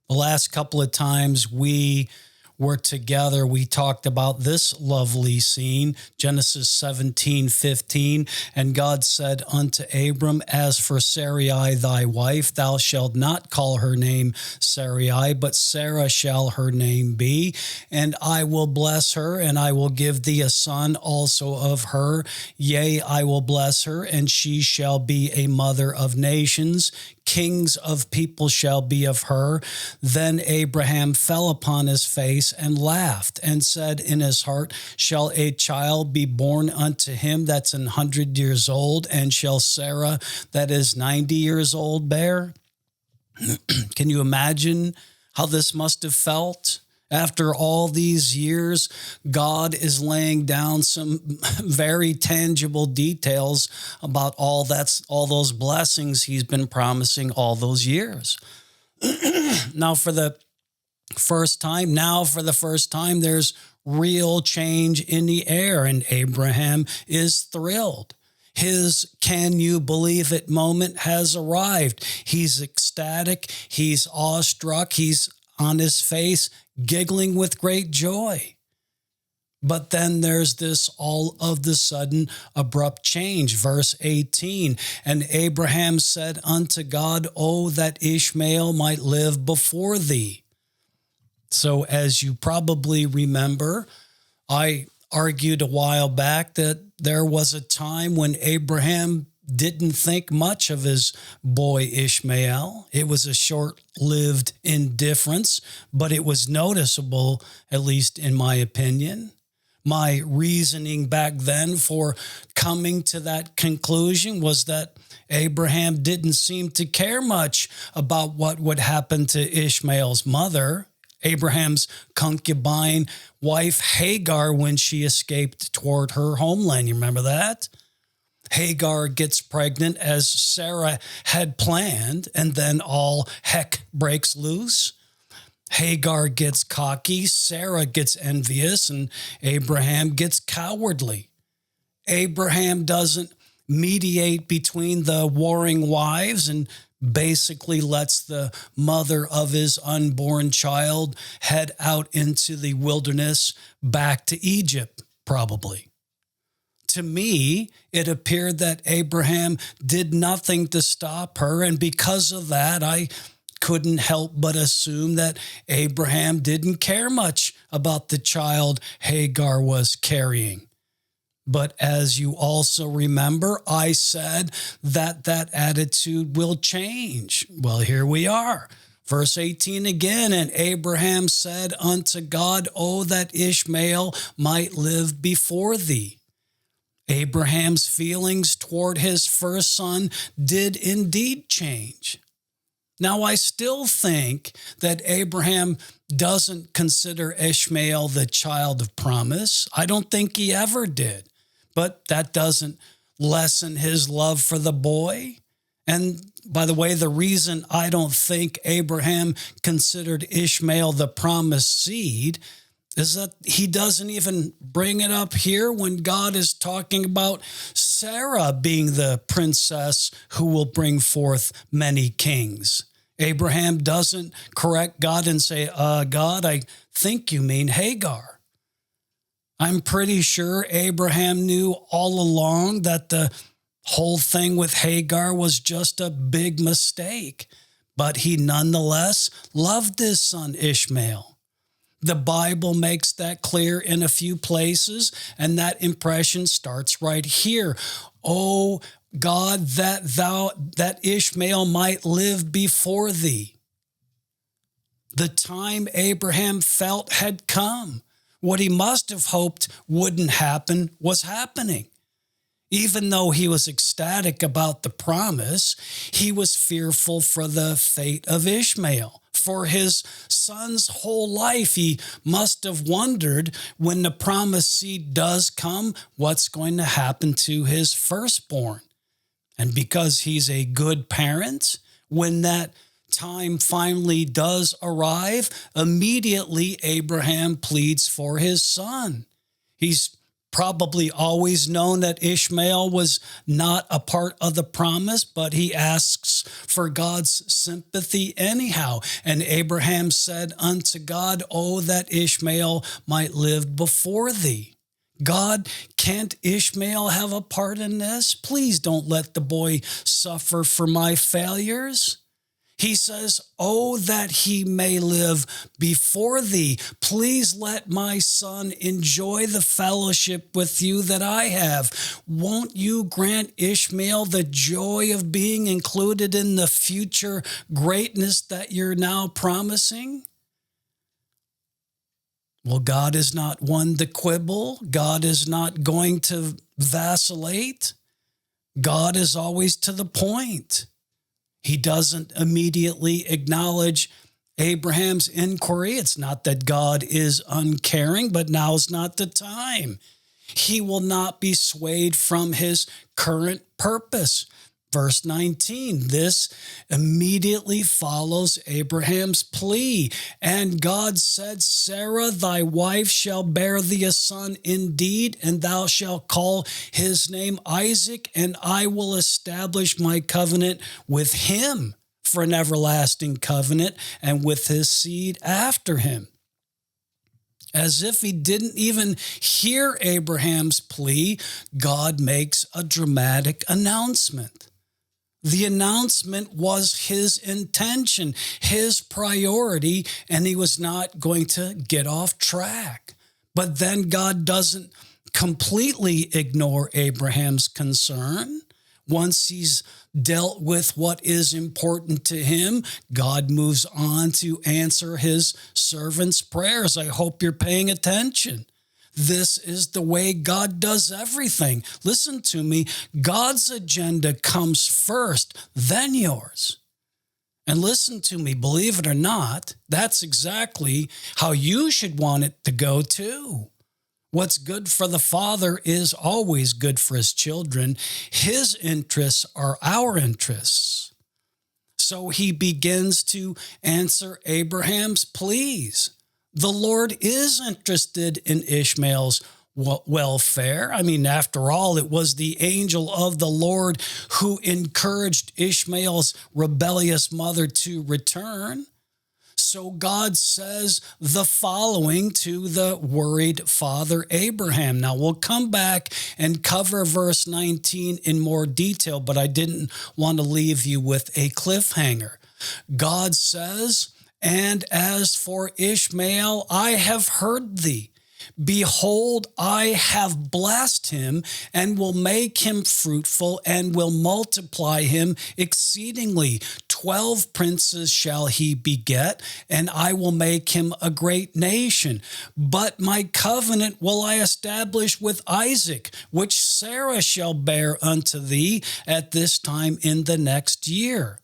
The last couple of times we were together, we talked about this lovely scene, Genesis 17:15. And God said unto Abram, as for Sarai thy wife, thou shalt not call her name Sarai, but Sarah shall her name be. And I will bless her, and I will give thee a son also of her. Yea, I will bless her, and she shall be a mother of nations. Kings of people shall be of her. Then Abraham fell upon his face and laughed and said in his heart, shall a child be born unto him that's 100 years old, and shall Sarah that is 90 years old bear? Can you imagine how this must have felt? After all these years, God is laying down some very tangible details about all those blessings he's been promising all those years. Now for the first time, there's real change in the air, and Abraham is thrilled. His can you believe it moment has arrived. He's ecstatic. He's awestruck. He's on his face, giggling with great joy. But then there's this all of the sudden abrupt change. Verse 18, and Abraham said unto God, oh, that Ishmael might live before thee. So as you probably remember, I argued a while back that there was a time when Abraham didn't think much of his boy Ishmael. It was a short-lived indifference, but it was noticeable, at least in my opinion. My reasoning back then for coming to that conclusion was that Abraham didn't seem to care much about what would happen to Ishmael's mother, Abraham's concubine wife Hagar, when she escaped toward her homeland. You remember that? Hagar gets pregnant as Sarah had planned, and then all heck breaks loose. Hagar gets cocky, Sarah gets envious, and Abraham gets cowardly. Abraham doesn't mediate between the warring wives and basically lets the mother of his unborn child head out into the wilderness back to Egypt, probably. To me, it appeared that Abraham did nothing to stop her, and because of that, I couldn't help but assume that Abraham didn't care much about the child Hagar was carrying. But as you also remember, I said that that attitude will change. Well, here we are. Verse 18 again, and Abraham said unto God, oh, that Ishmael might live before thee. Abraham's feelings toward his first son did indeed change. Now, I still think that Abraham doesn't consider Ishmael the child of promise. I don't think he ever did, but that doesn't lessen his love for the boy. And by the way, the reason I don't think Abraham considered Ishmael the promised seed is that he doesn't even bring it up here when God is talking about Sarah being the princess who will bring forth many kings. Abraham doesn't correct God and say, God, I think you mean Hagar. I'm pretty sure Abraham knew all along that the whole thing with Hagar was just a big mistake, but he nonetheless loved his son Ishmael. The Bible makes that clear in a few places, and that impression starts right here. Oh, God, that Ishmael might live before thee. The time Abraham felt had come. What he must have hoped wouldn't happen was happening. Even though he was ecstatic about the promise, he was fearful for the fate of Ishmael. For his son's whole life, he must have wondered when the promised seed does come, what's going to happen to his firstborn. And because he's a good parent, when that time finally does arrive, immediately Abraham pleads for his son. He's probably always known that Ishmael was not a part of the promise, but he asks for God's sympathy anyhow. And Abraham said unto God, "Oh, that Ishmael might live before thee." God, can't Ishmael have a part in this? Please don't let the boy suffer for my failures. He says, "Oh, that he may live before thee. Please let my son enjoy the fellowship with you that I have. Won't you grant Ishmael the joy of being included in the future greatness that you're now promising?" Well, God is not one to quibble. God is not going to vacillate. God is always to the point. He doesn't immediately acknowledge Abraham's inquiry. It's not that God is uncaring, but now's not the time. He will not be swayed from his current purpose. Verse 19, this immediately follows Abraham's plea. And God said, "Sarah, thy wife, shall bear thee a son indeed, and thou shalt call his name Isaac, and I will establish my covenant with him for an everlasting covenant, and with his seed after him." As if he didn't even hear Abraham's plea, God makes a dramatic announcement. The announcement was his intention, his priority, and he was not going to get off track. But then God doesn't completely ignore Abraham's concern. Once he's dealt with what is important to him, God moves on to answer his servant's prayers. I hope you're paying attention. This is the way God does everything. Listen to me. God's agenda comes first, then yours. And listen to me, believe it or not, that's exactly how you should want it to go too. What's good for the Father is always good for his children. His interests are our interests. So he begins to answer Abraham's pleas. The Lord is interested in Ishmael's welfare. I mean, after all, it was the angel of the Lord who encouraged Ishmael's rebellious mother to return. So God says the following to the worried father Abraham. Now we'll come back and cover verse 19 in more detail, but I didn't want to leave you with a cliffhanger. God says, "And as for Ishmael, I have heard thee. Behold, I have blessed him, and will make him fruitful, and will multiply him exceedingly. 12 princes shall he beget, and I will make him a great nation. But my covenant will I establish with Isaac, which Sarah shall bear unto thee at this time in the next year."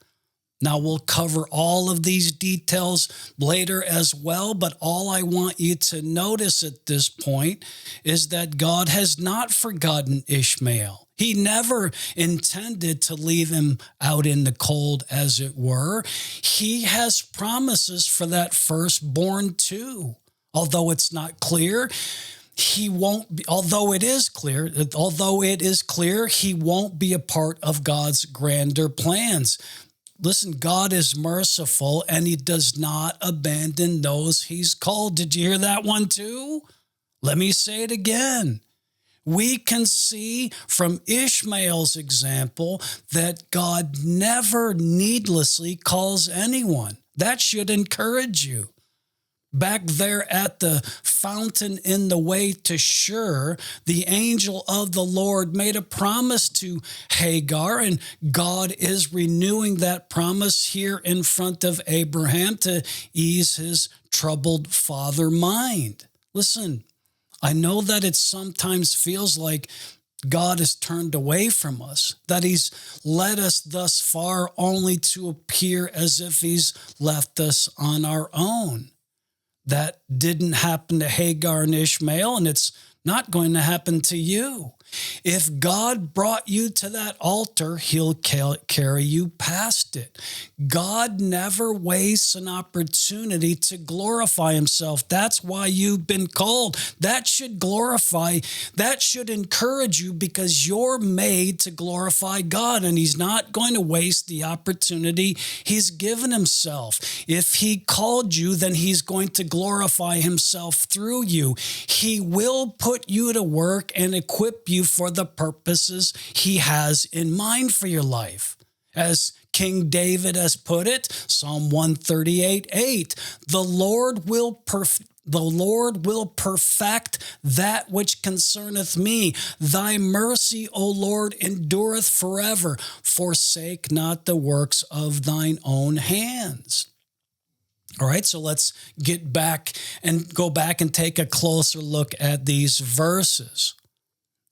Now, we'll cover all of these details later as well, but all I want you to notice at this point is that God has not forgotten Ishmael. He never intended to leave him out in the cold, as it were. He has promises for that firstborn too. Although it's not clear, he won't be, although it is clear, he won't be a part of God's grander plans. Listen, God is merciful, and he does not abandon those he's called. Did you hear that one too? Let me say it again. We can see from Ishmael's example that God never needlessly calls anyone. That should encourage you. Back there at the fountain in the way to Shur, the angel of the Lord made a promise to Hagar, and God is renewing that promise here in front of Abraham to ease his troubled father mind. Listen, I know that it sometimes feels like God has turned away from us, that he's led us thus far only to appear as if he's left us on our own. That didn't happen to Hagar and Ishmael, and it's not going to happen to you. If God brought you to that altar, he'll carry you past it. God never wastes an opportunity to glorify himself. That's why you've been called. That should encourage you, because you're made to glorify God, and he's not going to waste the opportunity he's given himself. If he called you, then he's going to glorify himself through you. He will put you to work and equip you for the purposes he has in mind for your life. As King David has put it, Psalm 138:8, the Lord will perfect that which concerneth me. Thy mercy, O Lord, endureth forever. Forsake not the works of thine own hands. All right, so let's go back and take a closer look at these verses.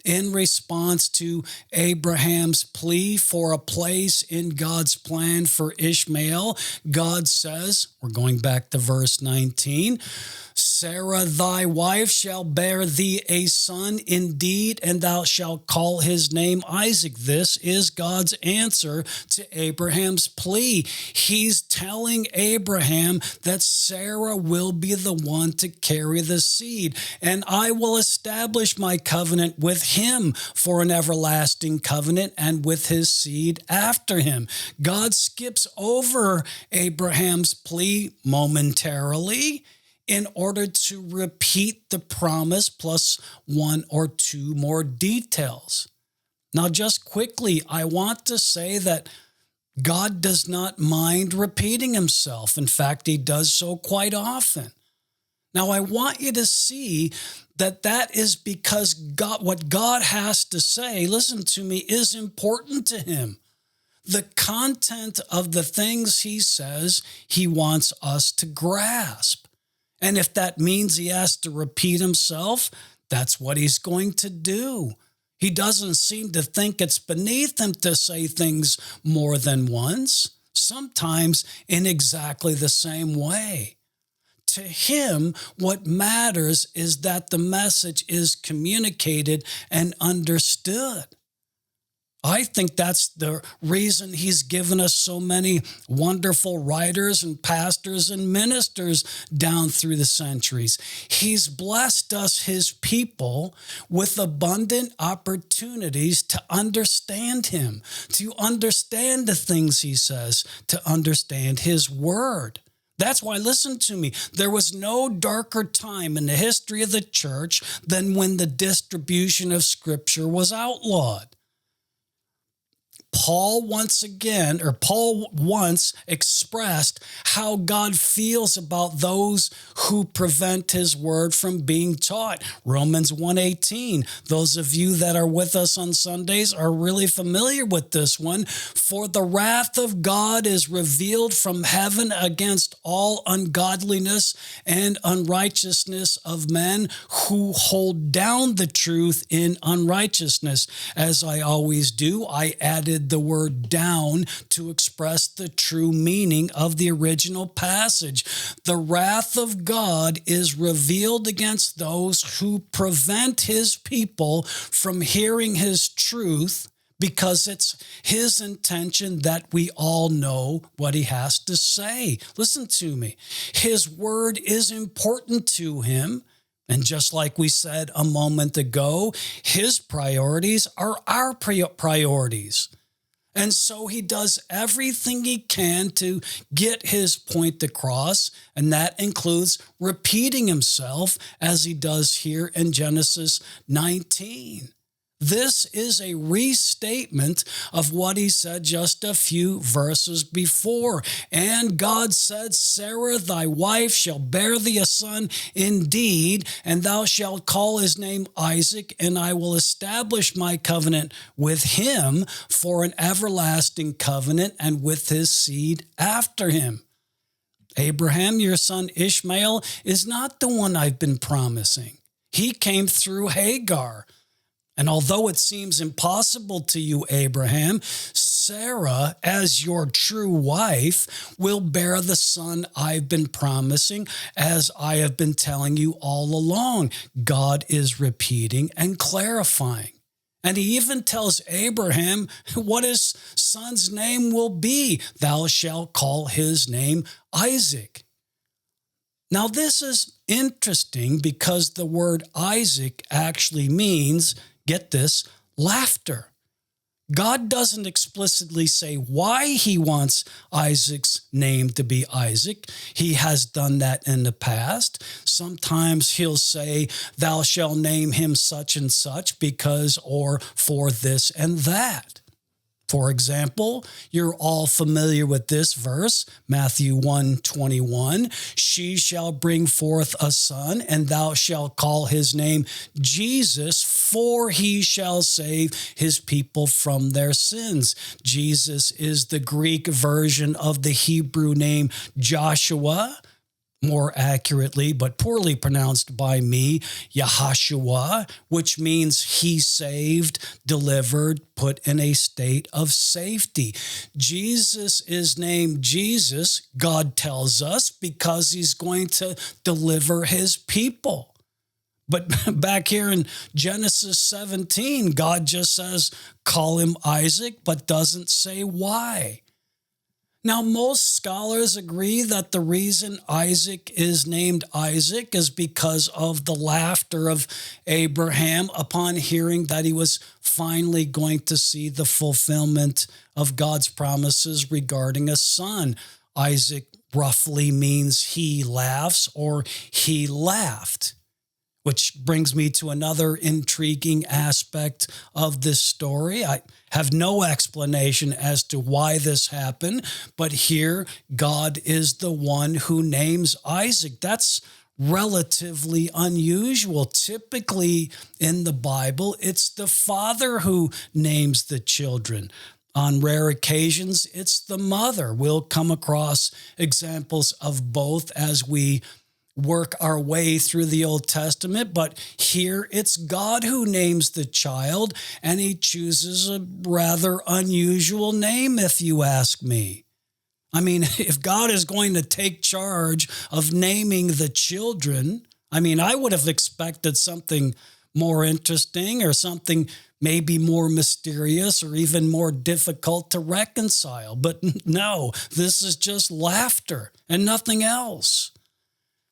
In response to Abraham's plea for a place in God's plan for Ishmael, God says, we're going back to verse 19, Sarah thy wife shall bear thee a son indeed, and thou shalt call his name Isaac. This is God's answer to Abraham's plea. He's telling Abraham that Sarah will be the one to carry the seed, and I will establish my covenant with him for an everlasting covenant, and with his seed after him. God skips over Abraham's plea momentarily in order to repeat the promise plus one or two more details. Now, just quickly, I want to say that God does not mind repeating himself. In fact, he does so quite often. Now, I want you to see that is because what God has to say, listen to me, is important to him. The content of the things he says, he wants us to grasp. And if that means he has to repeat himself, that's what he's going to do. He doesn't seem to think it's beneath him to say things more than once, sometimes in exactly the same way. To him, what matters is that the message is communicated and understood. I think that's the reason he's given us so many wonderful writers and pastors and ministers down through the centuries. He's blessed us, his people, with abundant opportunities to understand him, to understand the things he says, to understand his word. That's why, listen to me, there was no darker time in the history of the church than when the distribution of Scripture was outlawed. Paul once expressed how God feels about those who prevent his word from being taught. Romans 1:18. Those of you that are with us on Sundays are really familiar with this one. For the wrath of God is revealed from heaven against all ungodliness and unrighteousness of men who hold down the truth in unrighteousness. As I always do, I added the word down to express the true meaning of the original passage. The wrath of God is revealed against those who prevent his people from hearing his truth, because it's his intention that we all know what he has to say. Listen to me. His word is important to him. And just like we said a moment ago, his priorities are our priorities. And so he does everything he can to get his point across, and that includes repeating himself as he does here in Genesis 19. This is a restatement of what he said just a few verses before. And God said, Sarah, thy wife, shall bear thee a son indeed, and thou shalt call his name Isaac, and I will establish my covenant with him for an everlasting covenant, and with his seed after him. Abraham, your son Ishmael, is not the one I've been promising. He came through Hagar. And although it seems impossible to you, Abraham, Sarah, as your true wife, will bear the son I've been promising, as I have been telling you all along. God is repeating and clarifying. And he even tells Abraham what his son's name will be. Thou shalt call his name Isaac. Now, this is interesting because the word Isaac actually means, get this, laughter. God doesn't explicitly say why he wants Isaac's name to be Isaac. He has done that in the past. Sometimes he'll say, thou shalt name him such and such because or for this and that. For example, you're all familiar with this verse, Matthew 1:21. She shall bring forth a son, and thou shalt call his name Jesus, for he shall save his people from their sins. Jesus is the Greek version of the Hebrew name Joshua, more accurately, but poorly pronounced by me, Yahashua, which means he saved, delivered, put in a state of safety. Jesus is named Jesus, God tells us, because he's going to deliver his people. But back here in Genesis 17, God just says, call him Isaac, but doesn't say why. Now, most scholars agree that the reason Isaac is named Isaac is because of the laughter of Abraham upon hearing that he was finally going to see the fulfillment of God's promises regarding a son. Isaac roughly means he laughs or he laughed. Which brings me to another intriguing aspect of this story. I have no explanation as to why this happened, but here God is the one who names Isaac. That's relatively unusual. Typically in the Bible, it's the father who names the children. On rare occasions, it's the mother. We'll come across examples of both as we work our way through the Old Testament, but here it's God who names the child, and he chooses a rather unusual name, if you ask me. I mean, if God is going to take charge of naming the children, I would have expected something more interesting or something maybe more mysterious or even more difficult to reconcile. But no, this is just laughter and nothing else.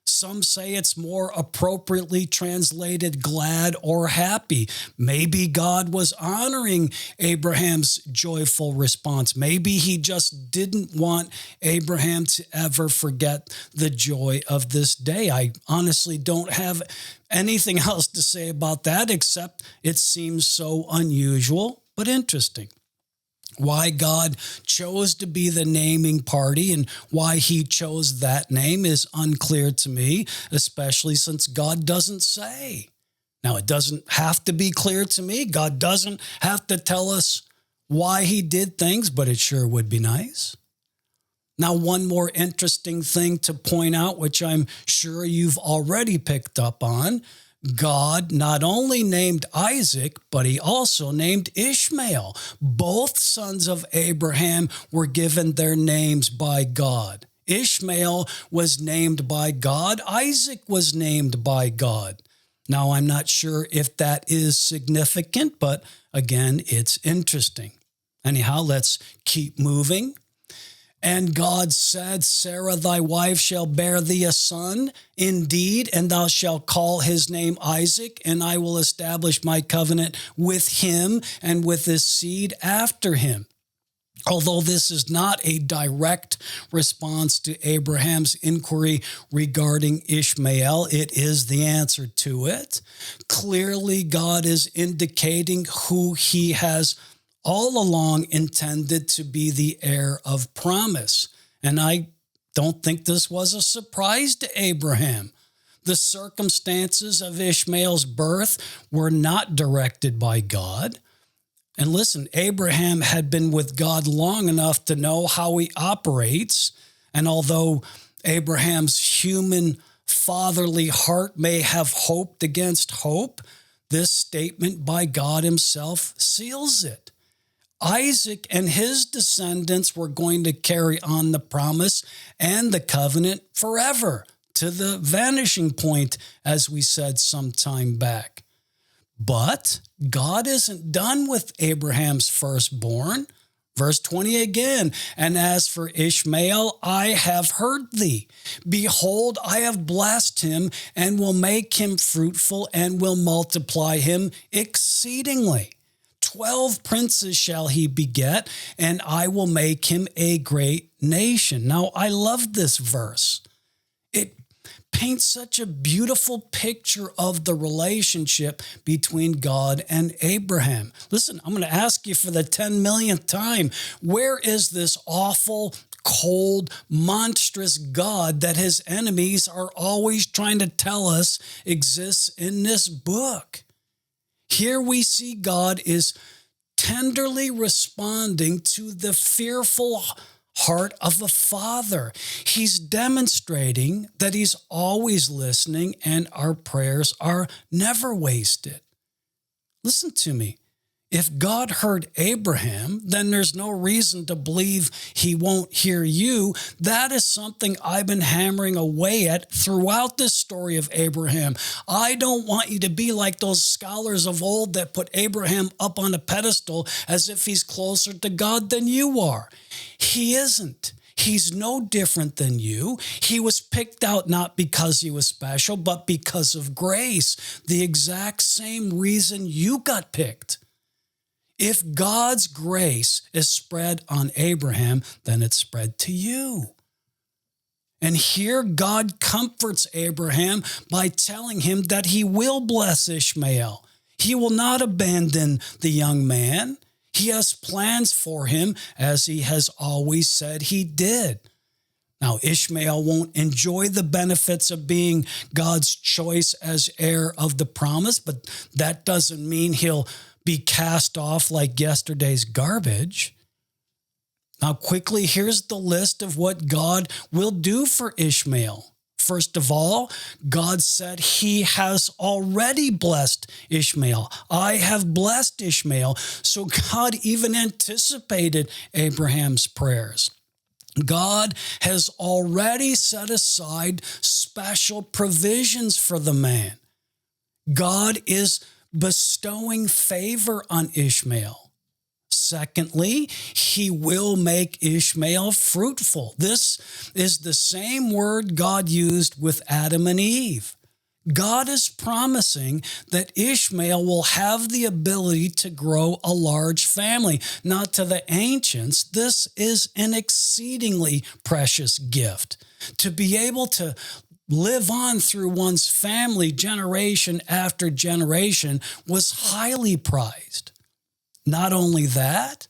Some say it's more appropriately translated glad or happy. Maybe God was honoring Abraham's joyful response. Maybe he just didn't want Abraham to ever forget the joy of this day. I honestly don't have anything else to say about that, except it seems so unusual, but interesting. Why God chose to be the naming party and why he chose that name is unclear to me, especially since God doesn't say. Now, it doesn't have to be clear to me. God doesn't have to tell us why he did things, but it sure would be nice. Now, one more interesting thing to point out, which I'm sure you've already picked up on, God not only named Isaac, but he also named Ishmael. Both sons of Abraham were given their names by God. Ishmael was named by God. Isaac was named by God. Now, I'm not sure if that is significant, but again, it's interesting. Anyhow, let's keep moving. And God said, Sarah thy wife shall bear thee a son, indeed, and thou shalt call his name Isaac, and I will establish my covenant with him and with his seed after him. Although this is not a direct response to Abraham's inquiry regarding Ishmael, it is the answer to it. Clearly, God is indicating who he has all along intended to be the heir of promise. And I don't think this was a surprise to Abraham. The circumstances of Ishmael's birth were not directed by God. And listen, Abraham had been with God long enough to know how he operates. And although Abraham's human fatherly heart may have hoped against hope, this statement by God himself seals it. Isaac and his descendants were going to carry on the promise and the covenant forever, to the vanishing point, as we said some time back. But God isn't done with Abraham's firstborn. Verse 20 again, and as for Ishmael, I have heard thee. Behold, I have blessed him and will make him fruitful and will multiply him exceedingly. 12 princes shall he beget, and I will make him a great nation. Now, I love this verse. It paints such a beautiful picture of the relationship between God and Abraham. Listen, I'm going to ask you for the 10 millionth time, where is this awful, cold, monstrous God that his enemies are always trying to tell us exists in this book? Here we see God is tenderly responding to the fearful heart of a father. He's demonstrating that he's always listening and our prayers are never wasted. Listen to me. If God heard Abraham, then there's no reason to believe he won't hear you. That is something I've been hammering away at throughout this story of Abraham. I don't want you to be like those scholars of old that put Abraham up on a pedestal as if he's closer to God than you are. He isn't. He's no different than you. He was picked out not because he was special, but because of grace, the exact same reason you got picked. If God's grace is spread on Abraham, then it's spread to you. And here God comforts Abraham by telling him that he will bless Ishmael. He will not abandon the young man. He has plans for him, as he has always said he did. Now, Ishmael won't enjoy the benefits of being God's choice as heir of the promise, but that doesn't mean he'll be cast off like yesterday's garbage. Now, quickly, here's the list of what God will do for Ishmael. First of all, God said he has already blessed Ishmael. I have blessed Ishmael. So God even anticipated Abraham's prayers. God has already set aside special provisions for the man. God is bestowing favor on Ishmael. Secondly, he will make Ishmael fruitful. This is the same word God used with Adam and Eve. God is promising that Ishmael will have the ability to grow a large family. Now, to the ancients, this is an exceedingly precious gift. To be able to live on through one's family generation after generation was highly prized. Not only that,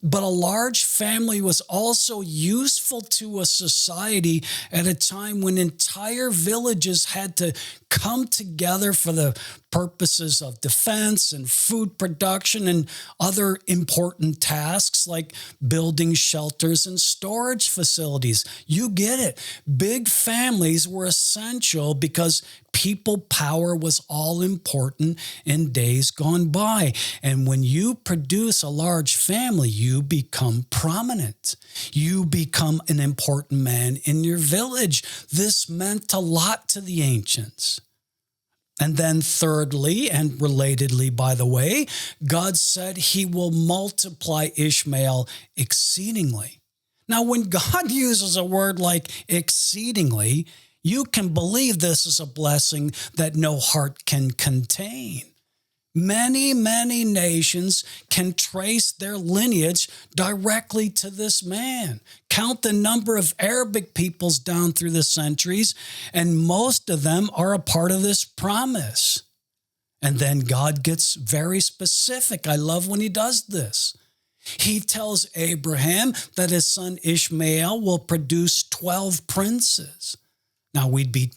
but a large family was also useful to a society at a time when entire villages had to come together for the purposes of defense and food production and other important tasks like building shelters and storage facilities. You get it. Big families were essential because people power was all important in days gone by. And when you produce a large family, you become prominent. You become an important man in your village. This meant a lot to the ancients. And then thirdly, and relatedly, by the way, God said he will multiply Ishmael exceedingly. Now, when God uses a word like exceedingly, you can believe this is a blessing that no heart can contain. Many, many nations can trace their lineage directly to this man. Count the number of Arabic peoples down through the centuries, and most of them are a part of this promise. And then God gets very specific. I love when he does this. He tells Abraham that his son Ishmael will produce 12 princes. Now, we'd be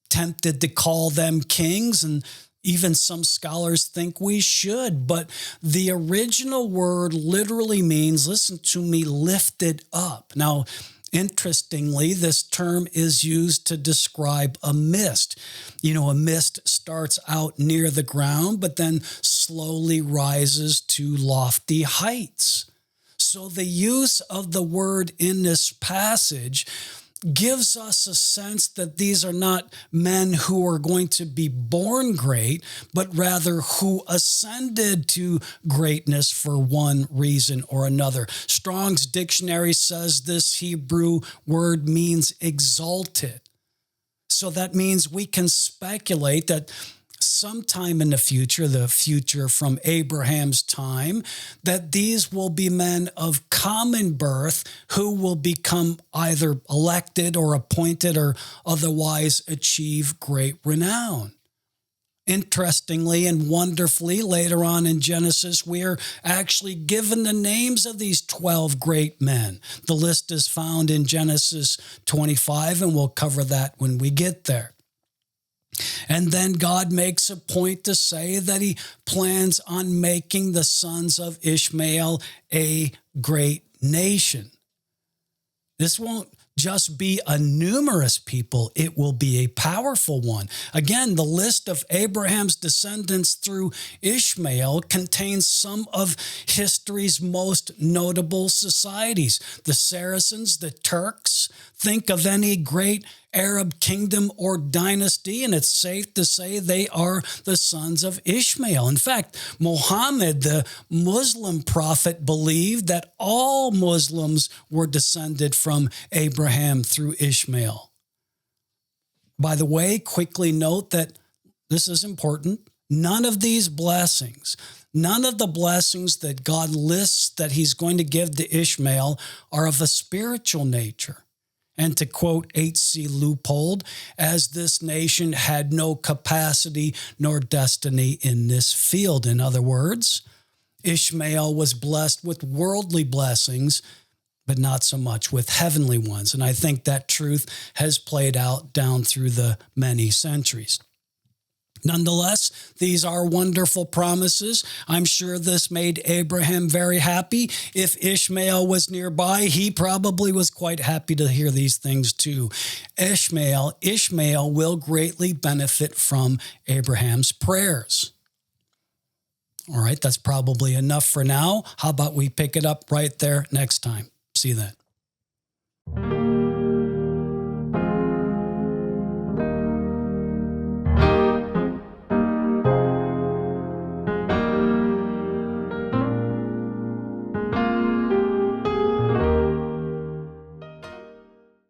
tempted to call them kings, and even some scholars think we should, but the original word literally means, listen to me, lifted up. Now, interestingly, this term is used to describe a mist. You know, a mist starts out near the ground, but then slowly rises to lofty heights. So the use of the word in this passage gives us a sense that these are not men who are going to be born great, but rather who ascended to greatness for one reason or another. Strong's dictionary says this Hebrew word means exalted. So that means we can speculate that sometime in the future from Abraham's time, that these will be men of common birth who will become either elected or appointed or otherwise achieve great renown. Interestingly and wonderfully, later on in Genesis, we are actually given the names of these 12 great men. The list is found in Genesis 25, and we'll cover that when we get there. And then God makes a point to say that he plans on making the sons of Ishmael a great nation. This won't just be a numerous people, it will be a powerful one. Again, the list of Abraham's descendants through Ishmael contains some of history's most notable societies. The Saracens, the Turks. Think of any great Arab kingdom or dynasty, and it's safe to say they are the sons of Ishmael. In fact, Muhammad, the Muslim prophet, believed that all Muslims were descended from Abraham through Ishmael. By the way, quickly note that this is important. None of these blessings, none of the blessings that God lists that he's going to give to Ishmael are of a spiritual nature. And to quote H.C. Leupold, as this nation had no capacity nor destiny in this field. In other words, Ishmael was blessed with worldly blessings, but not so much with heavenly ones. And I think that truth has played out down through the many centuries. Nonetheless, these are wonderful promises. I'm sure this made Abraham very happy. If Ishmael was nearby, he probably was quite happy to hear these things too. Ishmael will greatly benefit from Abraham's prayers. All right, that's probably enough for now. How about we pick it up right there next time? See you then.